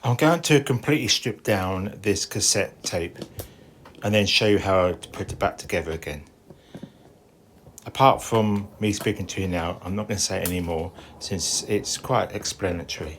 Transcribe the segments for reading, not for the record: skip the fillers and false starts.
I'm going to completely strip down this cassette tape and then show you how to put it back together again. Apart from me speaking to you now, I'm not going to say any more since it's quite explanatory.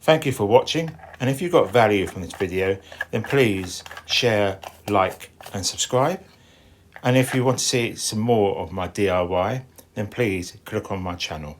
Thank you for watching, and if you got value from this video, then please share, like and subscribe. And if you want to see some more of my DIY, then please click on my channel.